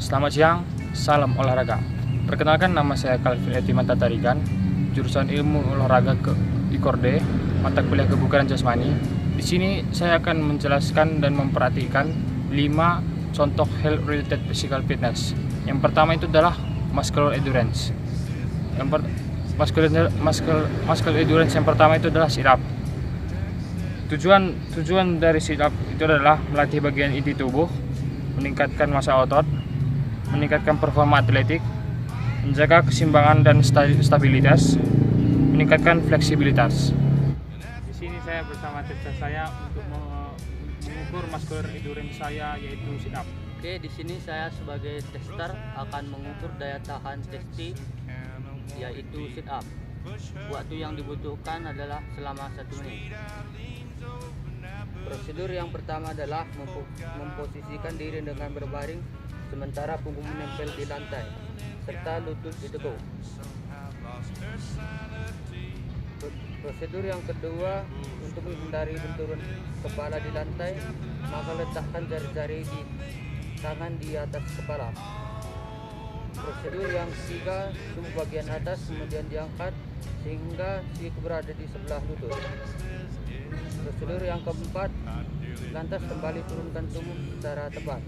Selamat siang, salam olahraga. Perkenalkan, nama saya Calvin Etiman Tatarigan, jurusan Ilmu Olahraga ke IKORDE, mata kuliah Kebugaran Jasmani. Di sini saya akan menjelaskan dan memperhatikan 5 contoh health related physical fitness. Yang pertama itu adalah muscular endurance. Muscular endurance yang pertama itu adalah sit up. Tujuan dari sit up itu adalah melatih bagian inti tubuh, meningkatkan massa otot, meningkatkan performa atletik, menjaga keseimbangan dan stabilitas, meningkatkan fleksibilitas. Di sini saya bersama tester saya untuk mengukur muscular endurance saya, yaitu sit up. Oke, di sini saya sebagai tester akan mengukur daya tahan testi, yaitu sit up. Waktu yang dibutuhkan adalah selama 1 menit. Prosedur yang pertama adalah memposisikan diri dengan berbaring sementara punggung menempel di lantai serta lutut ditekuk. Prosedur yang kedua, untuk menghindari benturan kepala di lantai, maka letakkan jari-jari di tangan di atas kepala. Prosedur yang ketiga, tubuh bagian atas kemudian diangkat sehingga siku berada di sebelah lutut. Prosedur yang keempat, lantas kembali turunkan tubuh secara tepat.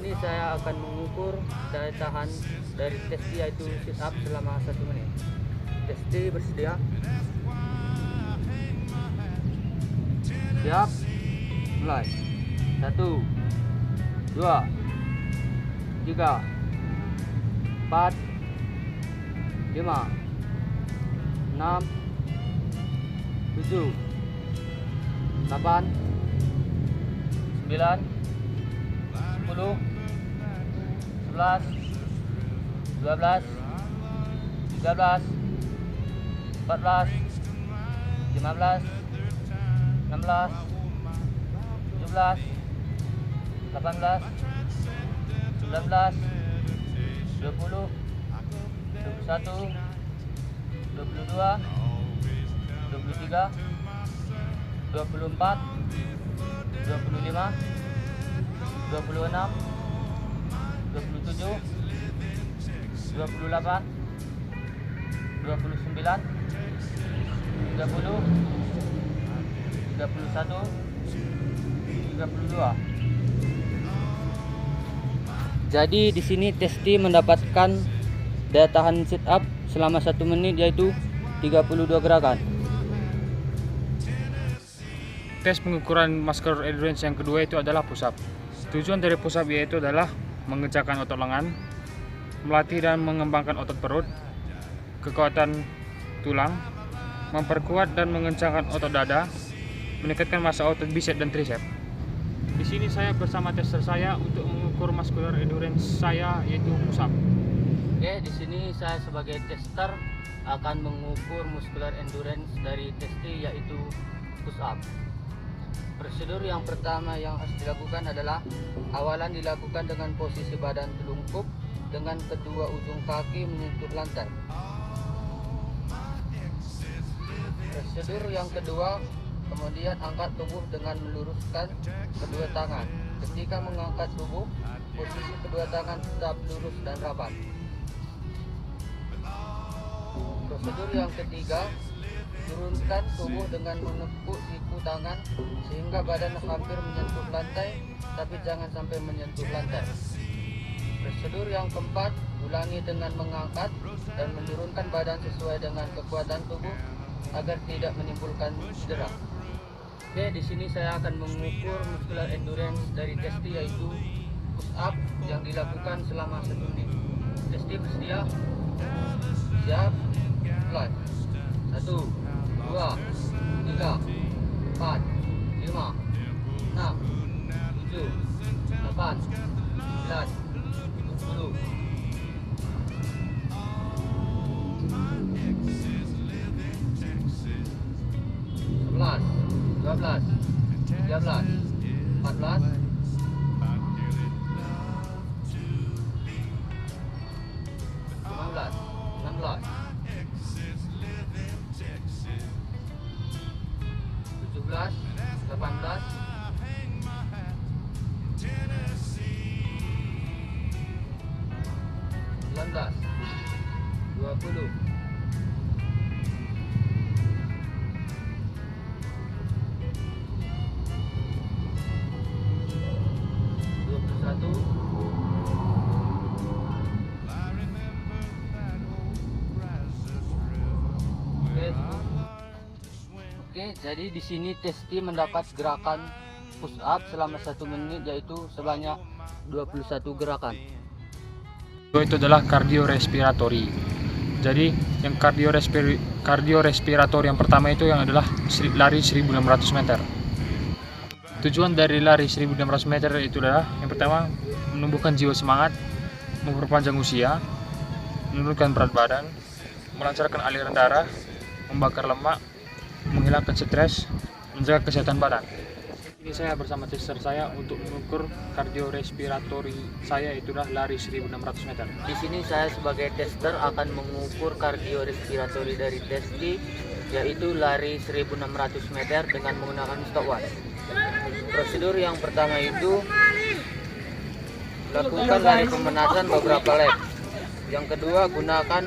Ini saya akan mengukur daya tahan dari testi, yaitu sit up selama 1 menit. Testi bersedia? Siap? Mulai. 1, 2, 3, 4, 5, 6, 7, 8, 9, 10, 11, 12, 13, 14, 15, 16, 17, 18, 19, 20, 21, 22, 23, 24, 25, 26, 27, 28, 29, 30, 31, 32. Jadi di sini testi mendapatkan daya tahan sit up selama 1 menit, yaitu 32 gerakan. Tes pengukuran muscular endurance yang kedua itu adalah push up. Tujuan dari push up yaitu adalah mengencangkan otot lengan, melatih dan mengembangkan otot perut, kekuatan tulang, memperkuat dan mengencangkan otot dada, meningkatkan massa otot bicep dan tricep. Di sini saya bersama tester saya untuk mengukur muscular endurance saya, yaitu push up. Oke, di sini saya sebagai tester akan mengukur muscular endurance dari testi, yaitu push up. Prosedur yang pertama yang harus dilakukan adalah awalan dilakukan dengan posisi badan telungkup dengan kedua ujung kaki menyentuh lantai. Prosedur yang kedua, kemudian angkat tubuh dengan meluruskan kedua tangan. Ketika mengangkat tubuh, posisi kedua tangan tetap lurus dan rapat. Prosedur yang ketiga, turunkan tubuh dengan menepuk siku tangan sehingga badan hampir menyentuh lantai, tapi jangan sampai menyentuh lantai. Prosedur yang keempat, ulangi dengan mengangkat dan menurunkan badan sesuai dengan kekuatan tubuh agar tidak menimbulkan cedera. Oke, di sini saya akan mengukur muscular endurance dari testi, yaitu push up yang dilakukan selama 1 menit. Testi bersedia? Siap? Mulai. 1, 2, 3, 4, 5, 6, 7, 8, 9, 10. Sebelas, 12, 13, 14, 15, 16, 17, 18, jadi di sini Testi mendapat gerakan push up selama 1 menit yaitu sebanyak 21 gerakan. Itu adalah kardiorespiratori. Jadi yang kardiorespiratori yang pertama itu yang adalah lari 1600 meter. Tujuan dari lari 1600 meter itu adalah yang pertama menumbuhkan jiwa semangat, memperpanjang usia, menurunkan berat badan, melancarkan aliran darah, membakar lemak, menghilangkan stres, menjaga kesehatan badan. Ini saya bersama tester saya untuk mengukur kardiorespiratori saya itulah lari 1600 meter. Di sini saya sebagai tester akan mengukur kardiorespiratori dari Testi yaitu lari 1600 meter dengan menggunakan stopwatch. Prosedur yang pertama itu lakukan lari pemanasan beberapa lap. Yang kedua gunakan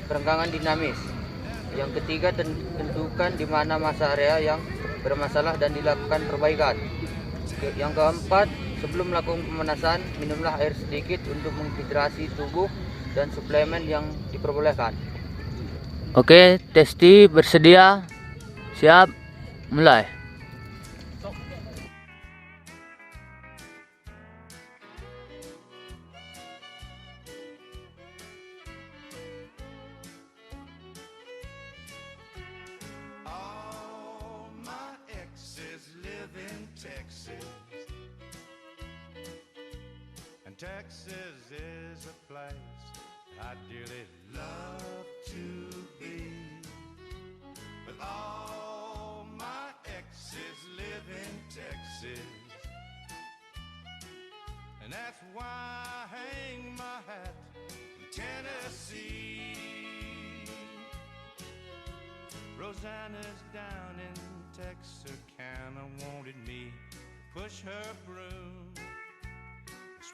perenggangan dinamis. Yang ketiga tentukan di mana masa area yang bermasalah dan dilakukan perbaikan. Yang keempat, sebelum melakukan pemanasan, minumlah air sedikit untuk menghidrasi tubuh dan suplemen yang diperbolehkan. Oke, Testi bersedia? Siap? Mulai. Texas is a place I dearly love to be. But all my exes live in Texas, and that's why I hang my hat in Tennessee. Rosanna's down in Texarkana wanted me to push her broom.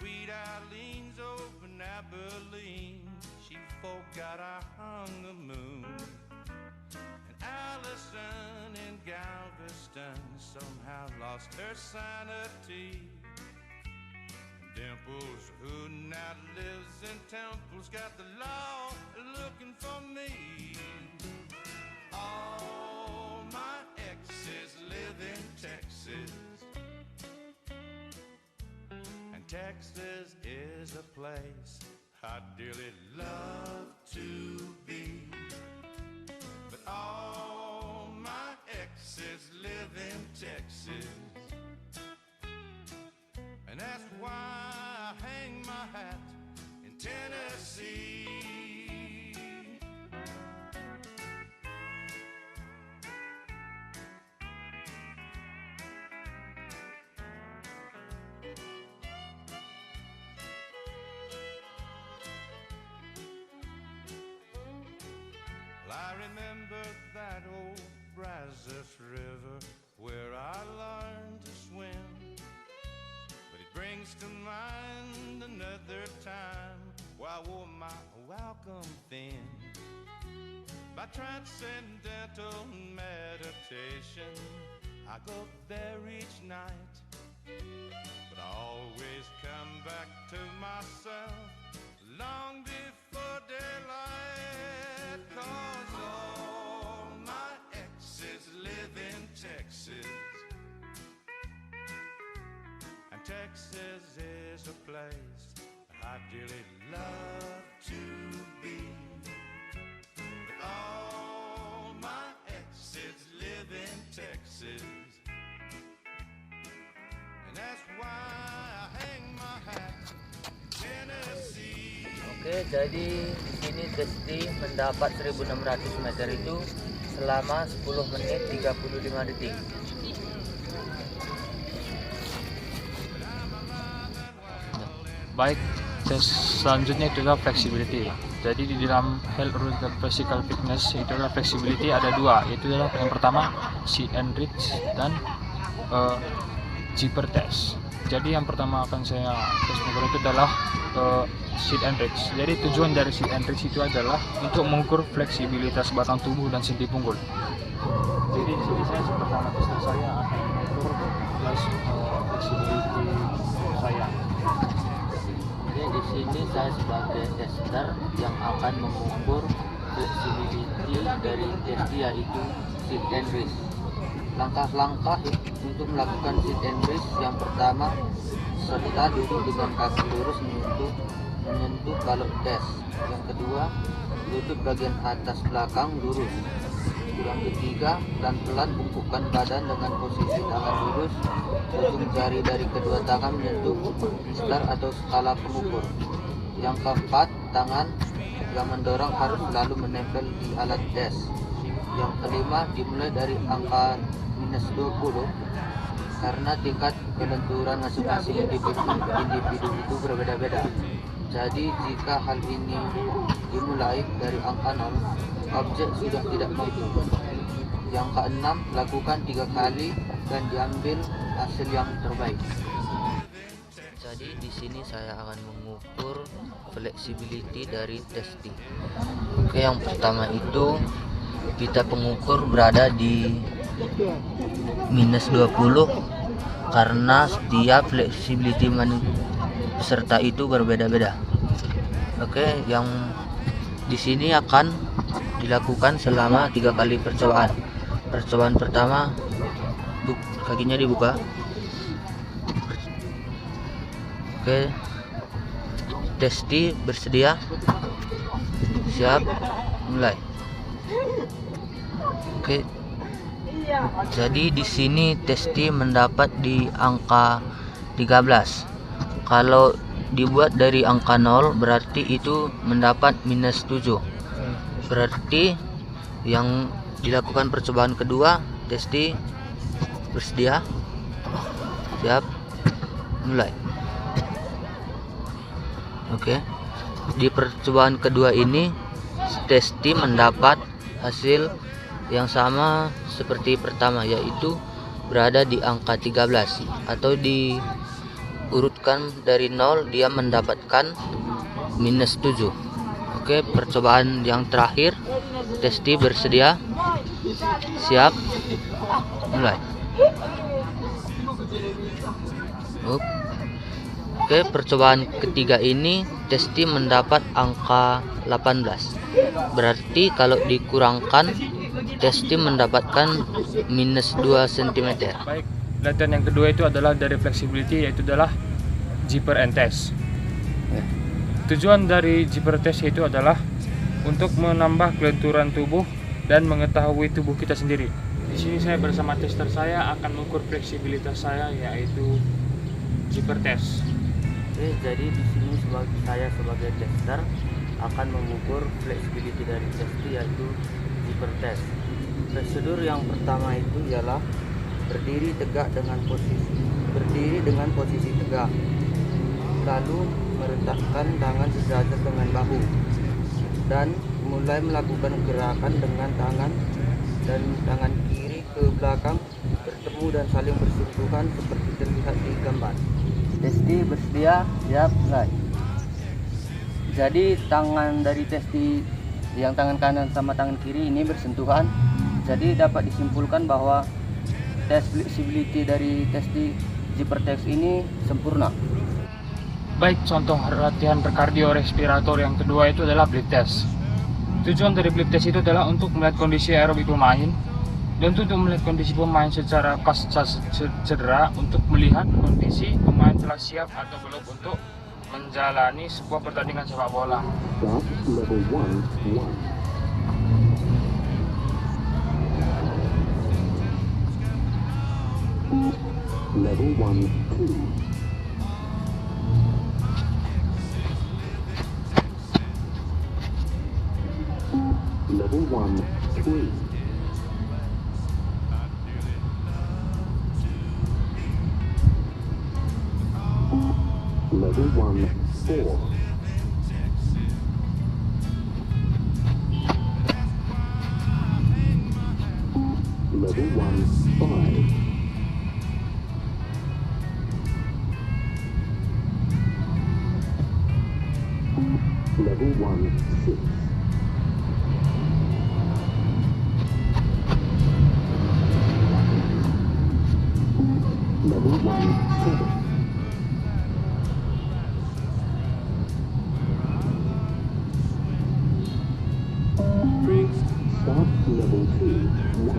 Sweet Eileen's over in Abilene, she forgot I hung the moon. And Allison in Galveston somehow lost her sanity. And Dimples, who now lives in Temple's got the law looking for me. All my exes live in Texas, Texas is a place I dearly love to be. But all my exes live in Texas, and that's why I hang my hat in Tennessee. I remember that old Brazos River where I learned to swim, but it brings to mind another time where I wore my welcome thin. By transcendental meditation, I go there each night, but I always come back to myself long before daylight. 'Cause all my exes live in Texas, and Texas is a place I dearly love to be. But all my exes live in Texas, and that's why I hang my hat in Tennessee. Oke, jadi di sini Testi mendapat 1600 meter itu selama 10 menit 35 detik. Baik, tes selanjutnya itu adalah flexibility. Jadi di dalam health related physical fitness itu adalah flexibility ada dua, itu adalah yang pertama sit and reach dan zipper test. Jadi yang pertama akan saya tes itu adalah sit and reach. Jadi tujuan dari sit and reach itu adalah untuk mengukur fleksibilitas batang tubuh dan sendi punggul. Jadi di sini saya bersama tester saya akan mengukur fleksibility saya. Jadi di sini saya sebagai tester yang akan mengukur fleksibility dari Testi yaitu sit and reach. Langkah-langkah untuk melakukan sit and brace yang pertama, serta duduk dengan kaki lurus menyentuh balok tes. Yang kedua, lutut bagian atas belakang lurus. Yang ketiga, pelan-pelan bungkukkan badan dengan posisi tangan lurus, ujung jari dari kedua tangan menyentuh star atau skala pengukur. Yang keempat, tangan yang mendorong harus selalu menempel di alat tes. Yang kelima, dimulai dari angka -20 karena tingkat kelenturan masing-masing individu itu berbeda-beda. Jadi jika hal ini dimulai dari angka 0, objek sudah tidak mampu. Yang keenam, lakukan 3 kali dan diambil hasil yang terbaik. Jadi di sini saya akan mengukur flexibility dari testing. Oke, yang pertama itu kita pengukur berada di -20 karena setiap flexibility peserta itu berbeda-beda. Oke, yang di sini akan dilakukan selama 3 kali percobaan. Percobaan pertama, kakinya dibuka. Oke, testi bersedia, siap, mulai. Oke, jadi di sini testi mendapat di angka 13. Kalau dibuat dari angka 0 berarti itu mendapat -7. Berarti yang dilakukan percobaan kedua, testi bersedia, siap, mulai. Oke, di percobaan kedua ini testi mendapat hasil yang sama seperti pertama, yaitu berada di angka 13, atau diurutkan dari 0 dia mendapatkan -7. Oke, percobaan yang terakhir, testi bersedia, siap, mulai. Oke, percobaan ketiga ini testi mendapat angka 18. Berarti kalau dikurangkan, testi mendapatkan -2 cm. Baik, latihan yang kedua itu adalah dari flexibility, yaitu adalah zipper and test. Tujuan dari zipper test itu adalah untuk menambah kelenturan tubuh dan mengetahui tubuh kita sendiri. Di sini saya bersama tester saya akan mengukur fleksibilitas saya, yaitu zipper test. Oke, jadi di sini saya sebagai tester akan mengukur flexibility dari testi, yaitu zipper test. Prosedur yang pertama itu ialah berdiri dengan posisi tegak, lalu meletakkan tangan sejajar dengan bahu dan mulai melakukan gerakan dengan tangan dan tangan kiri ke belakang bertemu dan saling bersentuhan seperti terlihat di gambar. Testi bersedia, siap, mulai. Jadi tangan dari testi yang tangan kanan sama tangan kiri ini bersentuhan. Jadi dapat disimpulkan bahwa tes flexibility dari testi zipper test ini sempurna. Baik, contoh latihan kardiorespirator yang kedua itu adalah bleed test. Tujuan dari bleed test itu adalah untuk melihat kondisi aerobik pemain dan untuk melihat kondisi pemain secara pasca cedera, untuk melihat kondisi pemain telah siap atau belum untuk menjalani sebuah pertandingan sepak bola. Level 1, 2. Level 1, 3. Level 1, 4. Level 1, 5. Level 1, 6. Level 1, 7. Start level 2, 1.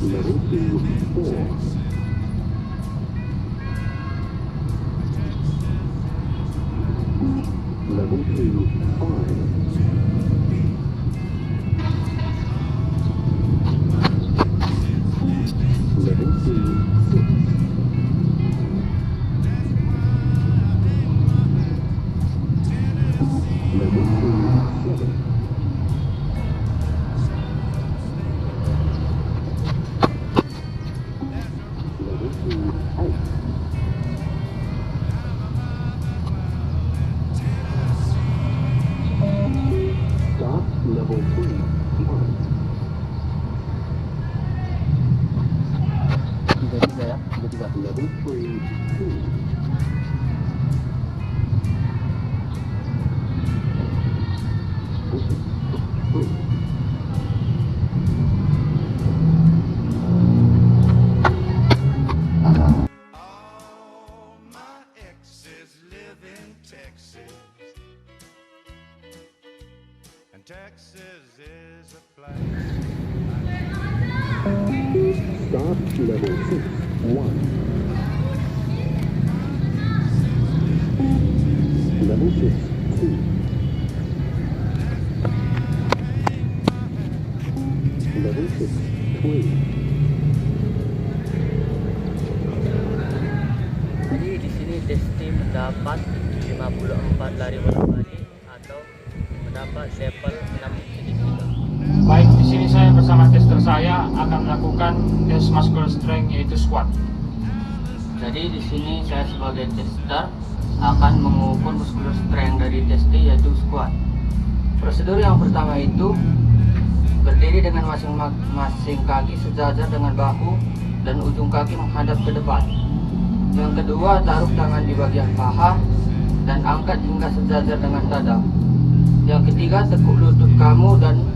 Level 2, 4. Level 2, 5. Level 2, 6. Level 2, 7. Level 2, 8. Start level 3, 1. Level 3, 2. All my exes live in Texas, and Texas is a place. Start level 6, 1. Level 6, 2. Level 6, 3. Jadi di sini Desti mendapat 54 lari bola balik atau mendapat level 6.3. Baik, di sini saya bersama tester saya akan melakukan tes muscular strength yaitu squat. Jadi di sini saya sebagai tester akan mengukur muscular strength dari Desti yaitu squat. Prosedur yang pertama itu berdiri dengan masing-masing kaki sejajar dengan bahu dan ujung kaki menghadap ke depan. Yang kedua, taruh tangan di bagian paha dan angkat hingga sejajar dengan dada. Yang ketiga, tekuk lutut kamu dan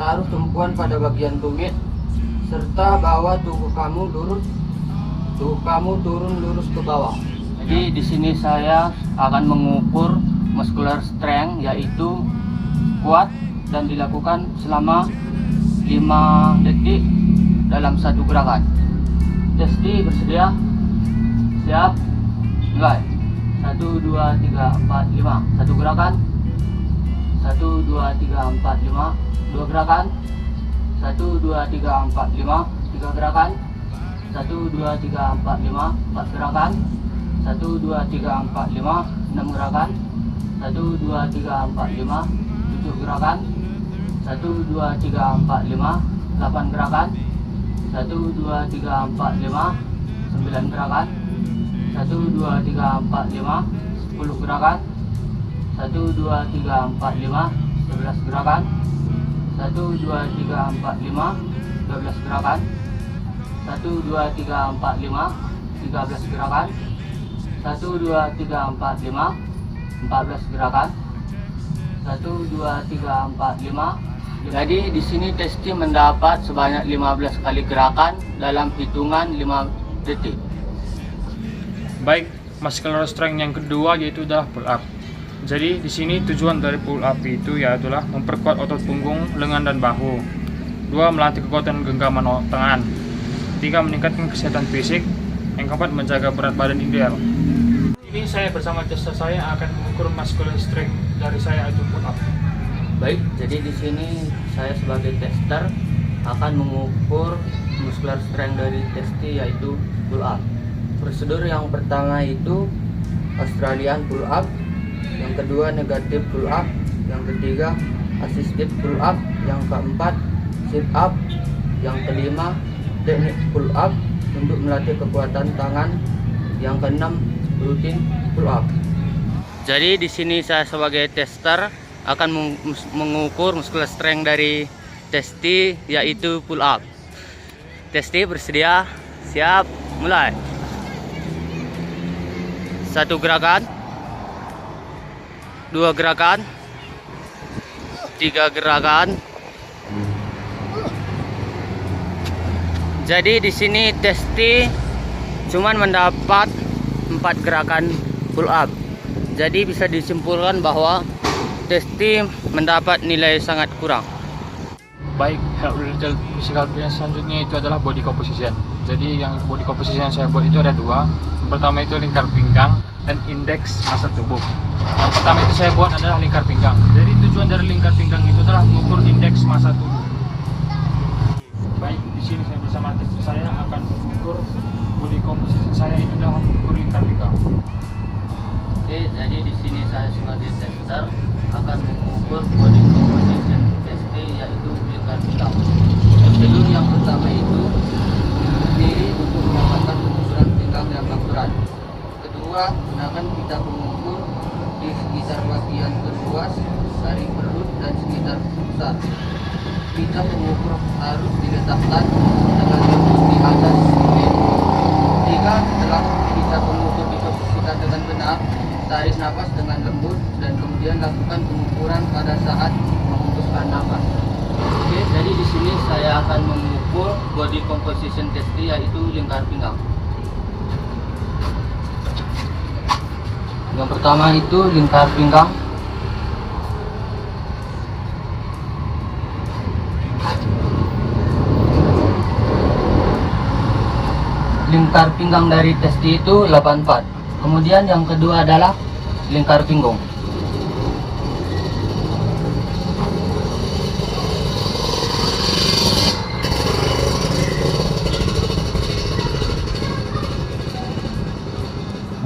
taruh tumpuan pada bagian tumit serta bawa tubuh kamu turun lurus ke bawah. Jadi di sini saya akan mengukur muscular strength yaitu squat dan dilakukan selama 5 detik dalam satu gerakan. Desti bersedia? Siap? Mulai. 1, 2, 3, 4, 5. Satu gerakan. 1, 2, 3, 4, 5. Dua gerakan. 1, 2, 3, 4, 5. Tiga gerakan. 1, 2, 3, 4, 5. Empat gerakan. 1, 2, 3, 4, 5. 6 gerakan. 1, 2, 3, 4, 5. 7 gerakan. 1, 2, 3, 4, 5. 8 gerakan. 1, 2, 3, 4, 5. 9 gerakan. 1, 2, 3, 4, 5. 10 gerakan. 1, 2, 3, 4, 5. 11 gerakan. 1, 2, 3, 4, 5. 12 gerakan. 1, 2, 3, 4, 5. 13 gerakan. 1, 2, 3, 4, 5. 14 gerakan. 1, 2, 3, 4, 5. Jadi di sini Desti mendapat sebanyak 15 kali gerakan dalam hitungan 5 detik. Baik, muscular strength yang kedua yaitu adalah pull up. Jadi di sini tujuan dari pull up itu yaitulah memperkuat otot punggung, lengan dan bahu. 2. Melatih kekuatan genggaman tangan. 3. Meningkatkan kesehatan fisik. Yang keempat, menjaga berat badan ideal. Ini saya bersama tester saya akan mengukur muscular strength dari saya yaitu pull up. Baik, jadi di sini saya sebagai tester akan mengukur muscular strength dari Desti yaitu pull up. Prosedur yang pertama itu Australian pull up, yang kedua negative pull up, yang ketiga assisted pull up, yang keempat sit up, yang kelima teknik pull up untuk melatih kekuatan tangan, yang keenam rutin pull up. Jadi di sini saya sebagai tester akan mengukur muscular strength dari Desti yaitu pull up. Desti bersedia? Siap, mulai. 1 gerakan, 2 gerakan, 3 gerakan. Jadi di sini Desti cuman mendapat 4 gerakan pull up. Jadi bisa disimpulkan bahwa Desti mendapat nilai sangat kurang. Baik, detail physical appearance selanjutnya itu adalah body composition. Jadi yang body composition yang saya buat itu ada dua. Yang pertama itu lingkar pinggang dan indeks massa tubuh. Yang pertama itu saya buat adalah lingkar pinggang. Jadi tujuan dari lingkar pinggang itu adalah mengukur indeks massa tubuh. Baik, di sini saya bersama tim saya akan mengukur body composition saya itu adalah mengukur lingkar pinggang. Oke, jadi di sini saya sebagai tester akan mengukur body composition TST yaitu lingkar pinggang. Prosedur yang pertama itu berdiri untuk mendapatkan pengukuran pinggang yang akurat. Kedua, gunakan pita pengukur di sekitar bagian terluas dari perut dan sekitar pusat. Pita pengukur harus diletakkan dengan lembut di atas simet. Jika setelah pita pengukur diposisikan dengan benar, tarik nafas dengan lembut dan kemudian lakukan pengukuran pada saat memutuskan nafas. Oke, jadi di sini saya akan mengukur body composition test yaitu lingkar pinggang. Yang pertama itu lingkar pinggang. Lingkar pinggang dari testi itu 84. Kemudian yang kedua adalah lingkar pinggung.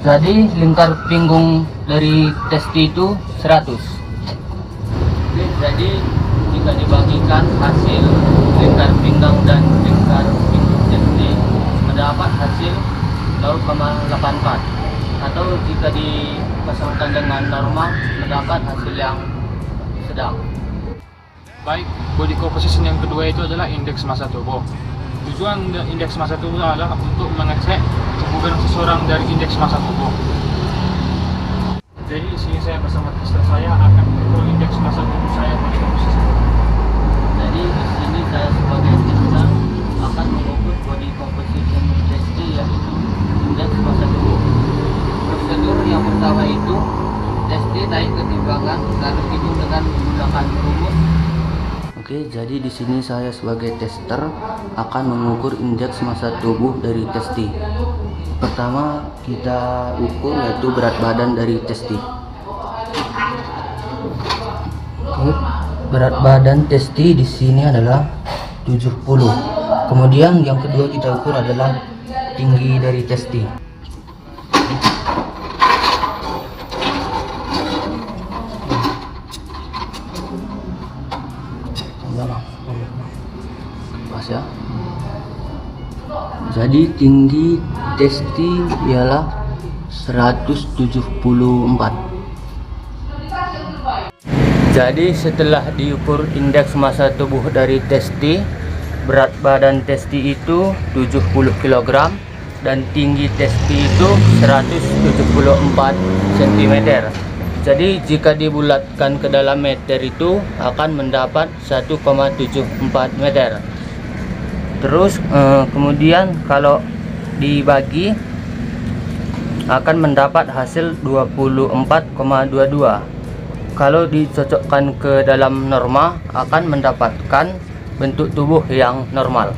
Jadi lingkar pinggung dari testi itu 100. Oke, jadi jika dibagikan hasil lingkar pinggang dan lingkar pinggung testi mendapat hasil 0,84, atau jika dipasangkan dengan normal mendapat hasil yang sedang. Baik, body composition yang kedua itu adalah indeks massa tubuh. Tujuan indeks massa tubuh adalah untuk mengecek kebugaran seseorang dari indeks massa tubuh. Jadi di sini saya bersama tester saya akan mengukur indeks massa tubuh saya body composition. Jadi di sini saya sebagai tester akan mengukur body composition test yaitu indeks massa tubuh. Prosedur yang pertama itu test naik ke timbangan lalu hitung dengan menggunakan rumus. Oke, jadi di sini saya sebagai tester akan mengukur indeks massa tubuh dari testi. Pertama kita ukur yaitu berat badan dari testi. Oke, berat badan testi di sini adalah 70. Kemudian yang kedua kita ukur adalah tinggi dari testi. Pas ya. Jadi tinggi testi ialah 174. Jadi setelah diukur indeks massa tubuh dari testi, berat badan testi itu 70 kg dan tinggi testi itu 174 cm. Jadi jika dibulatkan ke dalam meter itu akan mendapat 1,74 meter. Terus kemudian kalau dibagi akan mendapat hasil 24,22. Kalau dicocokkan ke dalam norma akan mendapatkan bentuk tubuh yang normal.